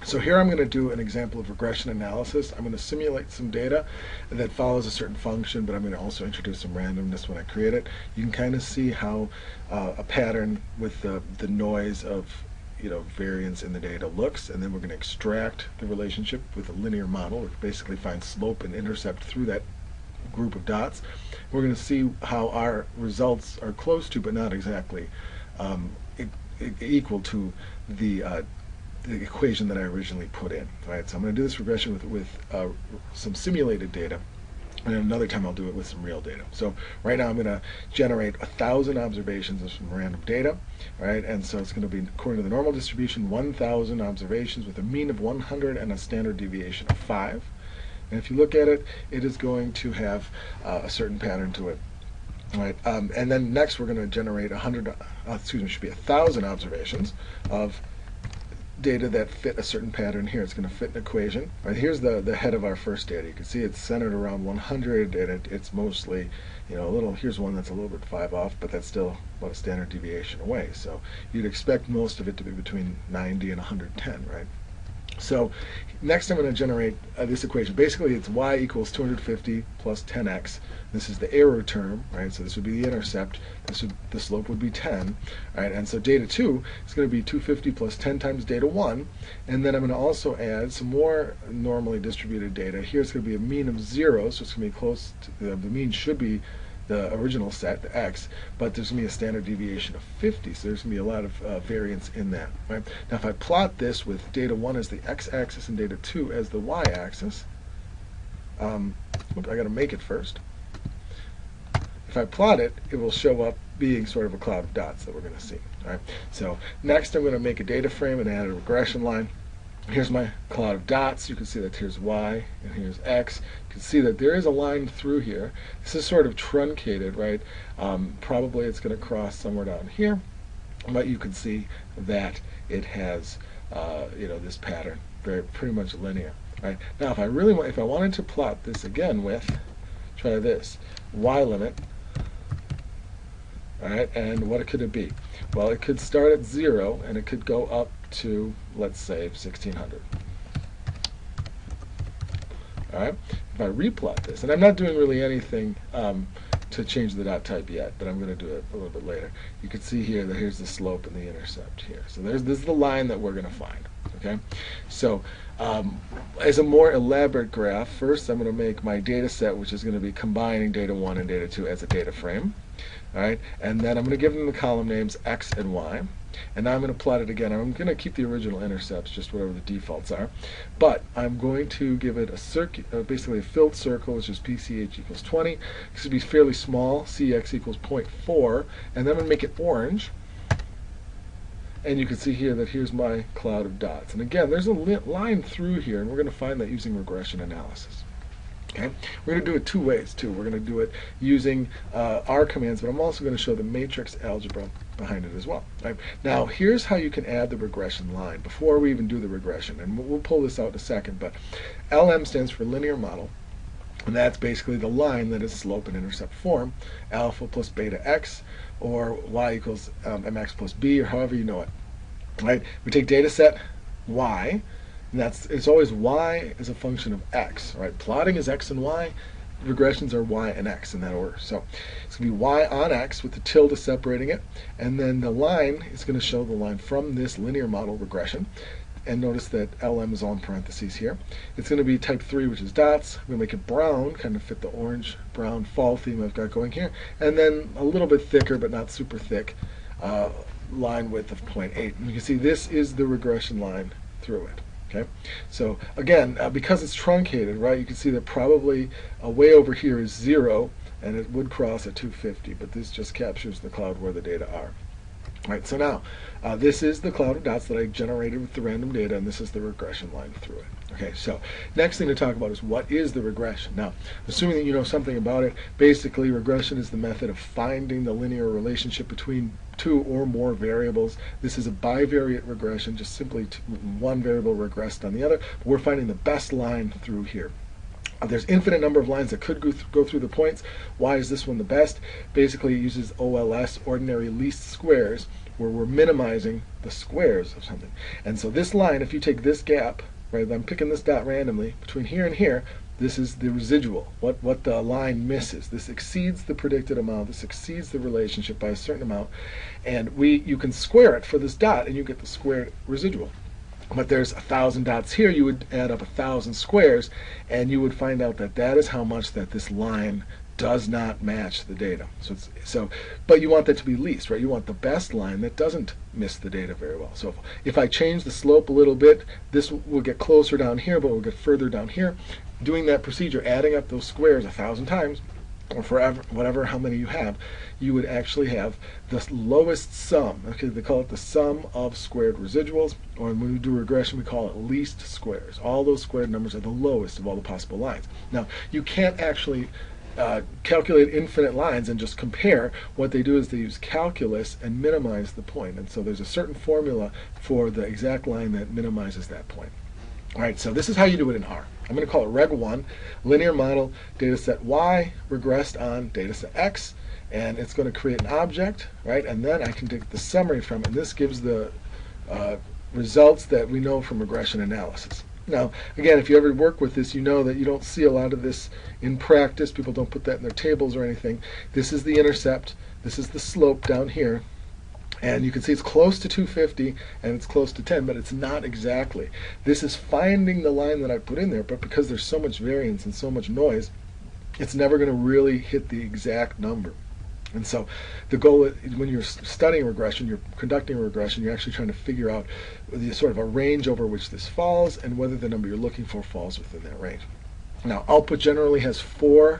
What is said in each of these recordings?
So here I'm going to do an example of regression analysis. I'm going to simulate some data that follows a certain function, but I'm going to also introduce some randomness when I create it. You can kind of see how a pattern with the noise of variance in the data looks, and then we're going to extract the relationship with a linear model, which basically finds slope and intercept through that group of dots. We're going to see how our results are close to, but not exactly equal to the equation that I originally put in. All right, so I'm going to do this regression with some simulated data, and another time I'll do it with some real data. So right now I'm going to generate 1,000 observations of some random data, right? And so it's going to be, according to the normal distribution, 1,000 observations with a mean of 100 and a standard deviation of 5. And if you look at it, it is going to have a certain pattern to it. All right, and then next we're going to generate 1,000 observations of data that fit a certain pattern here. It's going to fit an equation. Right, here's the head of our first data. You can see it's centered around 100, and it's mostly, here's one that's a little bit 5 off, but that's still about a standard deviation away. So you'd expect most of it to be between 90 and 110, right? So next I'm going to generate this equation. Basically it's y equals 250 plus 10x. This is the error term, right? So this would be the intercept. The slope would be 10, right? And so data 2 is going to be 250 plus 10 times data 1. And then I'm going to also add some more normally distributed data. Here it's going to be a mean of 0, so it's going to be close to, the mean should be the original set, the x, but there's going to be a standard deviation of 50, so there's going to be a lot of variance in that. Right? Now if I plot this with data 1 as the x-axis and data 2 as the y-axis, I got to make it first. If I plot it, it will show up being sort of a cloud of dots that we're going to see. All right? So next I'm going to make a data frame and add a regression line. Here's my cloud of dots. You can see that here's y and here's x. You can see that there is a line through here. This is sort of truncated, right? Probably it's going to cross somewhere down here, but you can see that it has, this pattern, pretty much linear, right? Now, if I wanted to plot this again with, try this, y limit. All right, and what could it be? Well, it could start at 0 and it could go up to, let's say, 1600. All right, if I replot this, and I'm not doing really anything to change the dot type yet, but I'm going to do it a little bit later. You can see here that here's the slope and the intercept here. So this is the line that we're going to find. Okay, so as a more elaborate graph, first I'm going to make my data set, which is going to be combining data 1 and data 2 as a data frame. All right, and then I'm going to give them the column names x and y, and now I'm going to plot it again. I'm going to keep the original intercepts, just whatever the defaults are, but I'm going to give it a circle, basically a filled circle, which is PCH equals 20. This would be fairly small, CX equals 0.4, and then I'm going to make it orange. And you can see here that here's my cloud of dots. And again, there's a line through here, and we're going to find that using regression analysis. Okay, we're going to do it two ways too. We're going to do it using our commands, but I'm also going to show the matrix algebra behind it as well. Right? Now, here's how you can add the regression line before we even do the regression, and we'll pull this out in a second. But LM stands for linear model, and that's basically the line that is slope and intercept form, alpha plus beta x, or y equals mx plus b, or however you know it. Right? We take data set y. And it's always y as a function of x, right? Plotting is x and y, regressions are y and x in that order. So it's going to be y on x with the tilde separating it, and then the line is going to show the line from this linear model regression. And notice that LM is all in parentheses here. It's going to be type 3, which is dots. I'm going to make it brown, kind of fit the orange-brown fall theme I've got going here. And then a little bit thicker, but not super thick, line width of 0.8. And you can see this is the regression line through it. Okay, so again, because it's truncated, right, you can see that probably way over here is 0, and it would cross at 250, but this just captures the cloud where the data are. All right, so now, this is the cloud of dots that I generated with the random data, and this is the regression line through it. Okay, so next thing to talk about is what is the regression. Now, assuming that you know something about it, basically regression is the method of finding the linear relationship between two or more variables. This is a bivariate regression, just simply one variable regressed on the other. But we're finding the best line through here. There's infinite number of lines that could go through the points. Why is this one the best? Basically, it uses OLS, ordinary least squares, where we're minimizing the squares of something. And so this line, if you take this gap, right, I'm picking this dot randomly, between here and here, this is the residual, what the line misses. This exceeds the predicted amount, this exceeds the relationship by a certain amount, and you can square it for this dot and you get the squared residual. But there's 1,000 dots here, you would add up 1,000 squares, and you would find out that that is how much that this line does not match the data. But you want that to be least, right? You want the best line that doesn't miss the data very well. So if I change the slope a little bit, this will get closer down here, but we'll get further down here. Doing that procedure, adding up those squares 1,000 times, or forever, whatever, how many you have, you would actually have the lowest sum. Okay, they call it the sum of squared residuals, or when we do regression, we call it least squares. All those squared numbers are the lowest of all the possible lines. Now, you can't actually calculate infinite lines and just compare. What they do is they use calculus and minimize the point. And so there's a certain formula for the exact line that minimizes that point. All right, so this is how you do it in R. I'm going to call it Reg 1, linear model, data set Y, regressed on data set X, and it's going to create an object, right? And then I can take the summary from it, and this gives the results that we know from regression analysis. Now, again, if you ever work with this, you know that you don't see a lot of this in practice. People don't put that in their tables or anything. This is the intercept. This is the slope down here. And you can see it's close to 250 and it's close to 10, but it's not exactly. This is finding the line that I put in there, but because there's so much variance and so much noise, it's never going to really hit the exact number. And so the goal is, when you're studying regression, you're conducting a regression, you're actually trying to figure out the sort of a range over which this falls and whether the number you're looking for falls within that range. Now, output generally has 4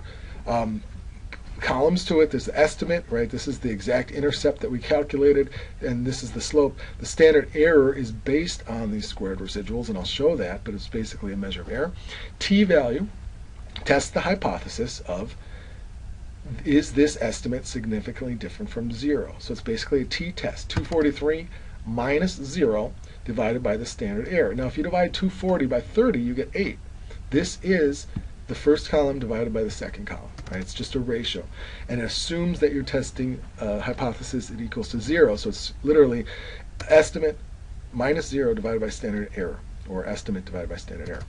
columns to it. There's the estimate, right? This is the exact intercept that we calculated, and this is the slope. The standard error is based on these squared residuals, and I'll show that, but it's basically a measure of error. T-value tests the hypothesis of, is this estimate significantly different from 0? So it's basically a t-test. 243 minus 0 divided by the standard error. Now, if you divide 240 by 30, you get 8. This is the first column divided by the second column. Right? It's just a ratio, and it assumes that you're testing hypothesis it equals to 0. So it's literally estimate minus 0 divided by standard error, or estimate divided by standard error.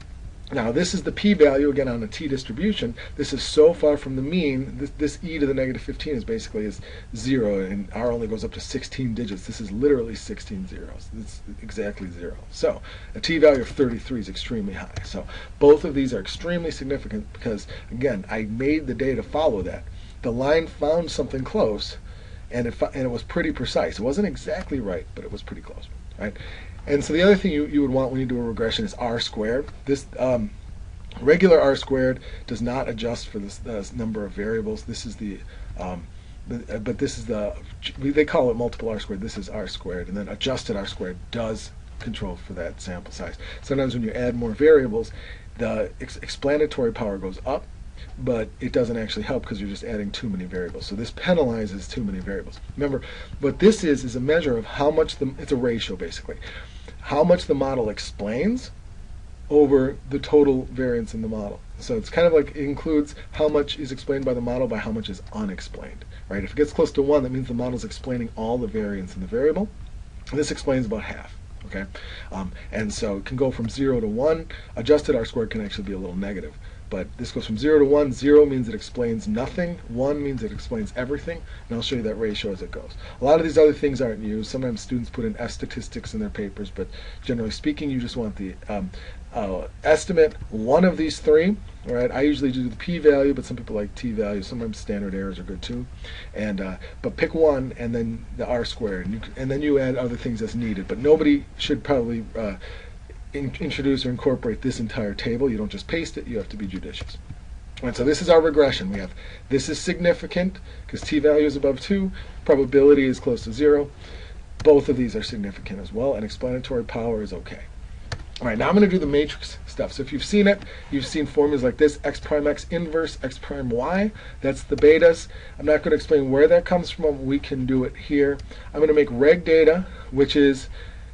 Now, this is the p-value, again, on a t-distribution. This is so far from the mean. This e to the negative 15 is basically 0, and r only goes up to 16 digits. This is literally 16 zeros. It's exactly 0. So a t-value of 33 is extremely high. So both of these are extremely significant because, again, I made the data follow that. The line found something close, and it was pretty precise. It wasn't exactly right, but it was pretty close. Right? And so the other thing you would want when you do a regression is R squared. This regular R squared does not adjust for this number of variables. This is but this is they call it multiple R squared. This is R squared, and then adjusted R squared does control for that sample size. Sometimes when you add more variables, the explanatory power goes up, but it doesn't actually help because you're just adding too many variables. So this penalizes too many variables. Remember, what this is a measure of how much it's a ratio basically, how much the model explains over the total variance in the model. So it's kind of like it includes how much is explained by the model by how much is unexplained. Right? If it gets close to 1, that means the model is explaining all the variance in the variable. This explains about half. Okay, and so it can go from 0 to 1. Adjusted R squared can actually be a little negative. But this goes from 0 to 1. 0 means it explains nothing. 1 means it explains everything. And I'll show you that ratio as it goes. A lot of these other things aren't used. Sometimes students put in F statistics in their papers, but generally speaking, you just want the estimate, one of these 3. All right, I usually do the p-value, but some people like t-value. Sometimes standard errors are good too. And but pick 1 and then the R squared, and then you add other things as needed. But nobody should probably introduce or incorporate this entire table. You don't just paste it, you have to be judicious. And so this is our regression. We have this is significant because t-value is above 2, probability is close to 0. Both of these are significant as well, and explanatory power is okay. All right, now I'm going to do the matrix stuff. So if you've seen it, you've seen formulas like this, x prime x inverse, x prime y. That's the betas. I'm not going to explain where that comes from. We can do it here. I'm going to make reg data, which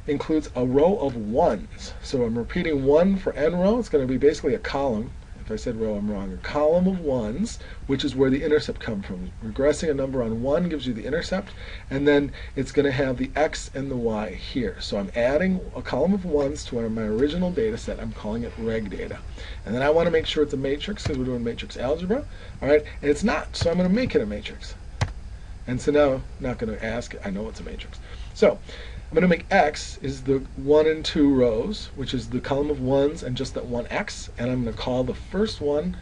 includes a row of 1s. So I'm repeating 1 for n row. It's going to be basically a column. if I said row, I'm wrong. A column of ones, which is where the intercept comes from. Regressing a number on 1 gives you the intercept, and then it's going to have the x and the y here. So I'm adding a column of ones to my original data set. I'm calling it reg data. And then I want to make sure it's a matrix because we're doing matrix algebra. All right, and it's not, so I'm going to make it a matrix. And so now I'm not going to ask, I know it's a matrix. So I'm going to make x is the 1 and 2 rows, which is the column of ones and just that one x, and I'm going to call the first one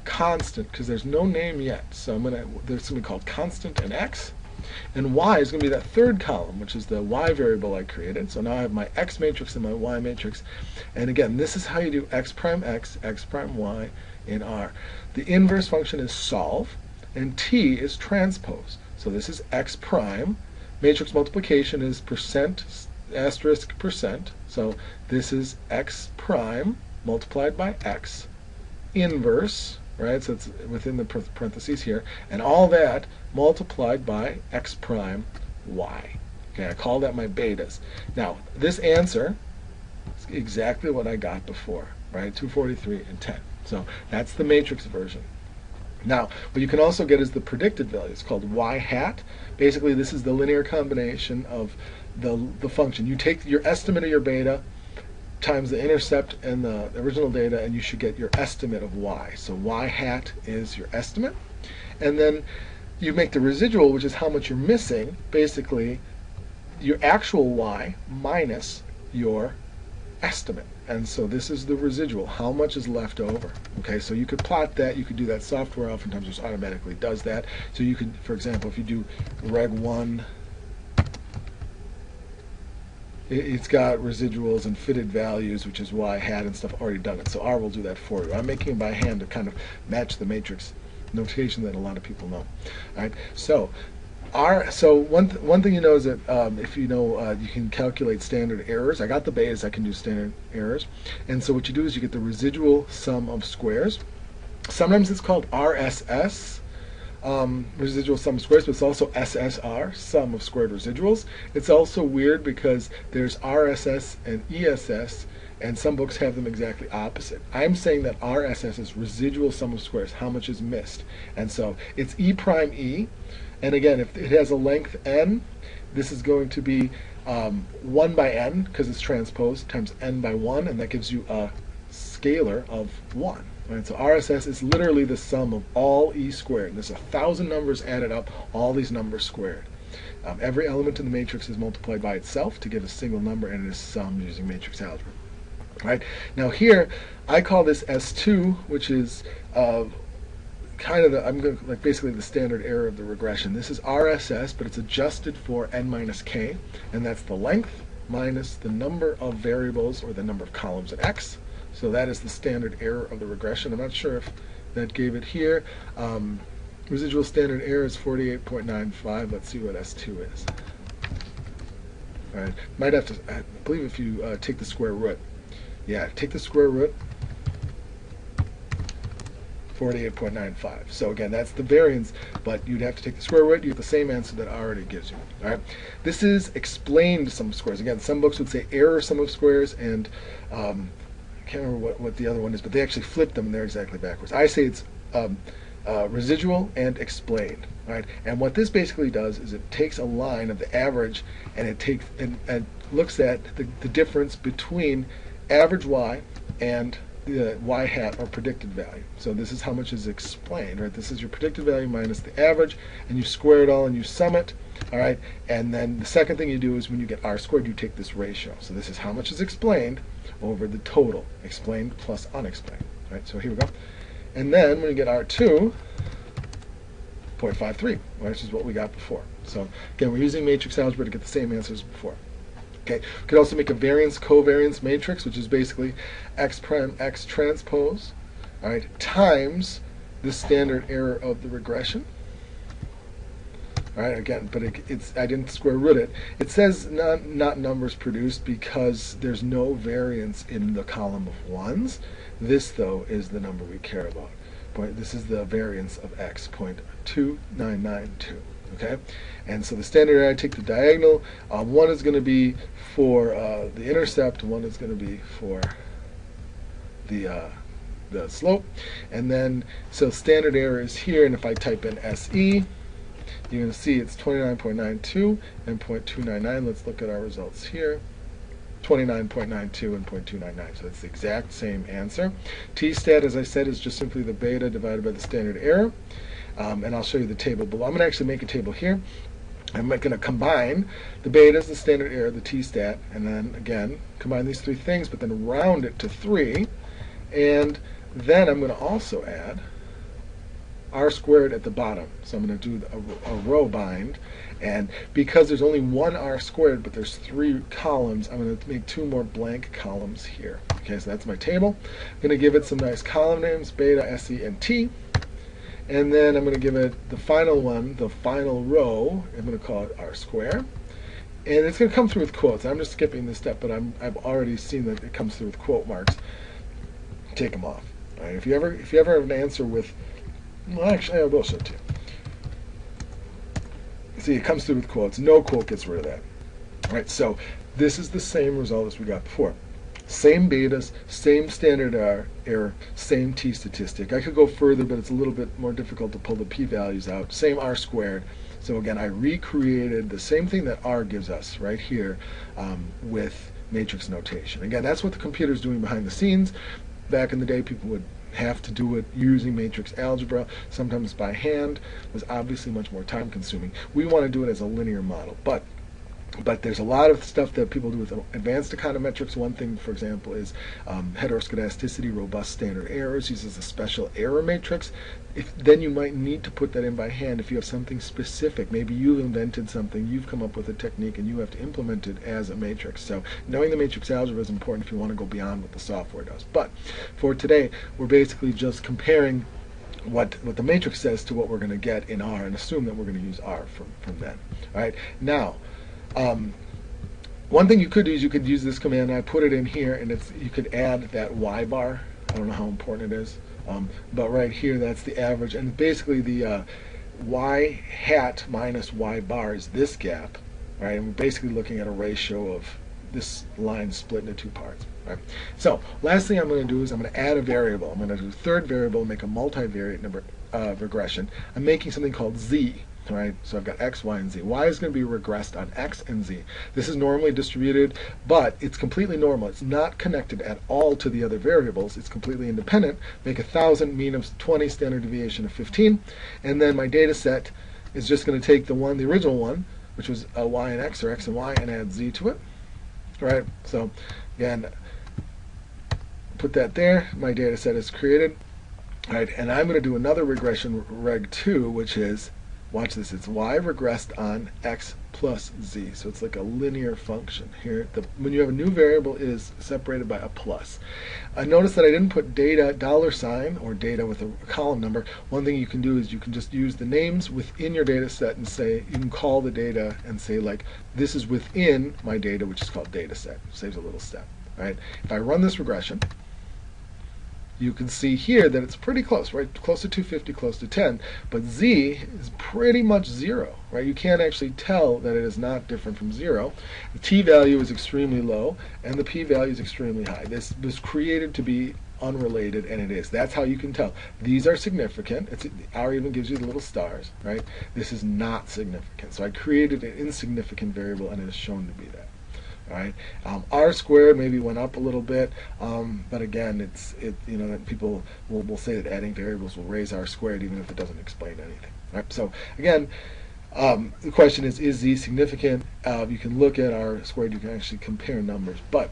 constant because there's no name yet. So there's something called constant and x, and y is going to be that third column, which is the y variable I created. So now I have my x matrix and my y matrix, and again, this is how you do x prime y in R. The inverse function is solve, and t is transpose. So this is x prime. Matrix multiplication is percent asterisk percent. So this is x prime multiplied by x inverse, right? So it's within the parentheses here, and all that multiplied by x prime y. Okay, I call that my betas. Now this answer is exactly what I got before, right? 243 and 10. So that's the matrix version. Now, what you can also get is the predicted value. It's called y hat. Basically, this is the linear combination of the function. You take your estimate of your beta times the intercept and the original data, and you should get your estimate of y. So y hat is your estimate. And then you make the residual, which is how much you're missing, basically your actual y minus your estimate. And so this is the residual, how much is left over. Okay, so you could plot that, you could do that. Software oftentimes just automatically does that. So you could, for example, if you do reg 1, it's got residuals and fitted values, which is y hat and stuff, already done it. So R will do that for you. I'm making it by hand to kind of match the matrix notation that a lot of people know. All right, so one thing you know is that if you know you can calculate standard errors. I got the betas, I can do standard errors. And so what you do is you get the residual sum of squares. Sometimes it's called RSS, residual sum of squares, but it's also SSR, sum of squared residuals. It's also weird because there's RSS and ESS, and some books have them exactly opposite. I'm saying that RSS is residual sum of squares, how much is missed. And so it's E prime E. And again, if it has a length n, this is going to be 1 by n, because it's transposed, times n by 1, and that gives you a scalar of 1. Right? So RSS is literally the sum of all E squared. There's 1,000 numbers added up, all these numbers squared. Every element in the matrix is multiplied by itself to give a single number, and it is summed using matrix algebra. Right? Now here, I call this S2, which is kind of I'm going to, like, basically the standard error of the regression. This is RSS, but it's adjusted for n minus k, and that's the length minus the number of variables or the number of columns in X. So that is the standard error of the regression. I'm not sure if that gave it here. Residual standard error is 48.95. Let's see what S2 is. All right, might have to, I believe if you take the square root. Yeah, take the square root. 48.95. So again, that's the variance, but you'd have to take the square root. You get the same answer that already gives you. All right. This is explained sum of squares. Again, some books would say error sum of squares, and I can't remember what the other one is, but they actually flip them and they're exactly backwards. I say it's residual and explained. Right. And what this basically does is it takes a line of the average and it takes and looks at the difference between average y and the y hat, or predicted value. So this is how much is explained, right? This is your predicted value minus the average, and you square it all and you sum it, all right? And then the second thing you do is when you get r squared, you take this ratio. So this is how much is explained over the total, explained plus unexplained, right? So here we go. And then when you get r2, 0.53, which is what we got before. So again, we're using matrix algebra to get the same answers before. Okay. We could also make a variance covariance matrix, which is basically x prime x transpose, all right, times the standard error of the regression. All right, again, but I didn't square root it. It says not numbers produced because there's no variance in the column of ones. This, though, is the number we care about. This is the variance of x, 0.2992. Okay, and so the standard error, I take the diagonal. One is going to be for the intercept. One is going to be for the the slope. And then, so standard error is here, and if I type in SE, you're going to see it's 29.92 and 0.299. Let's look at our results here. 29.92 and 0.299. So it's the exact same answer. T-stat, as I said, is just simply the beta divided by the standard error. And I'll show you the table below. I'm going to actually make a table here. I'm going to combine the betas, the standard error, the t-stat, and then again combine these three things, but then round it to 3. And then I'm going to also add r squared at the bottom. So I'm going to do a row bind, and because there's only one r squared but there's 3 columns, I'm going to make 2 more blank columns here. Okay, so that's my table. I'm going to give it some nice column names, beta, SE, and T. And then I'm going to give it the final one, the final row, I'm going to call it r squared. And it's going to come through with quotes. I'm just skipping this step, but I've already seen that it comes through with quote marks. Take them off. All right, if you ever have an answer with, well, actually, I will show it to you. See, it comes through with quotes. No quote gets rid of that. All right, so this is the same result as we got before. Same betas, same standard error, same t statistic. I could go further, but it's a little bit more difficult to pull the p-values out. Same r squared. So again, I recreated the same thing that r gives us right here with matrix notation. Again, that's what the computer's doing behind the scenes. Back in the day, people would have to do it using matrix algebra, sometimes by hand. It was obviously much more time consuming. We want to do it as a linear model, but there's a lot of stuff that people do with advanced econometrics. One thing, for example, is heteroscedasticity, robust standard errors, uses a special error matrix. Then you might need to put that in by hand if you have something specific. Maybe you've invented something, you've come up with a technique, and you have to implement it as a matrix. So knowing the matrix algebra is important if you want to go beyond what the software does. But for today, we're basically just comparing what the matrix says to what we're going to get in R, and assume that we're going to use R from then. All right. Now, one thing you could do is you could use this command. I put it in here, and you could add that y bar. I don't know how important it is, but right here, that's the average, and basically the y hat minus y bar is this gap, right? And we're basically looking at a ratio of this line split into 2 parts. Right? So last thing I'm going to do is I'm going to add a variable. I'm going to do a third variable, make a multivariate number regression. I'm making something called z. Right? So I've got x, y, and z. Y is going to be regressed on x and z. This is normally distributed, but it's completely normal. It's not connected at all to the other variables. It's completely independent. Make 1,000, mean of 20, standard deviation of 15. And then my data set is just going to take the original one, which was y and x, or x and y, and add z to it. Right? So again, put that there. My data set is created. Right? And I'm going to do another regression, reg 2, which is, watch this, it's y regressed on x plus z. So it's like a linear function. Here, when you have a new variable, it is separated by a plus. Notice that I didn't put data $, or data with a column number. One thing you can do is you can just use the names within your data set and say, you can call the data and say, like, this is within my data, which is called data set. Saves a little step. Right? If I run this regression, you can see here that it's pretty close, right? Close to 250, close to 10, but z is pretty much 0, right? You can't actually tell that it is not different from 0. The t-value is extremely low, and the p-value is extremely high. This was created to be unrelated, and it is. That's how you can tell. These are significant. R even gives you the little stars, right? This is not significant. So I created an insignificant variable, and it is shown to be that. Right? R squared maybe went up a little bit, but again, you know, that people will say that adding variables will raise R squared even if it doesn't explain anything. Right? So again, the question is z significant? You can look at R squared, you can actually compare numbers, but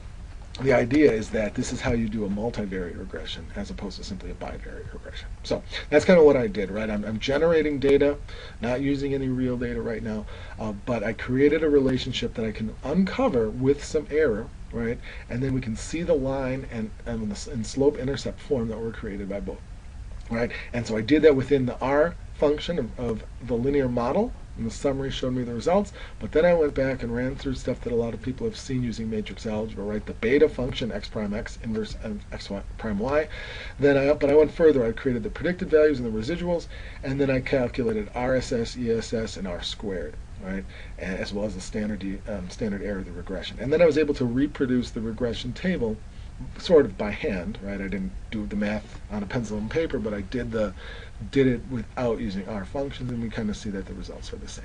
the idea is that this is how you do a multivariate regression as opposed to simply a bivariate regression. So that's kind of what I did, right? I'm generating data, not using any real data right now, but I created a relationship that I can uncover with some error, right? And then we can see the line and slope-intercept form that were created by both, right? And so I did that within the R function of the linear model, and the summary showed me the results, but then I went back and ran through stuff that a lot of people have seen using matrix algebra, right? The beta function, x prime x inverse x prime y. But I went further. I created the predicted values and the residuals, and then I calculated RSS, ESS, and R squared, right? As well as the standard error of the regression. And then I was able to reproduce the regression table sort of by hand, right? I didn't do the math on a pencil and paper, but I did it without using R functions, and we kind of see that the results are the same.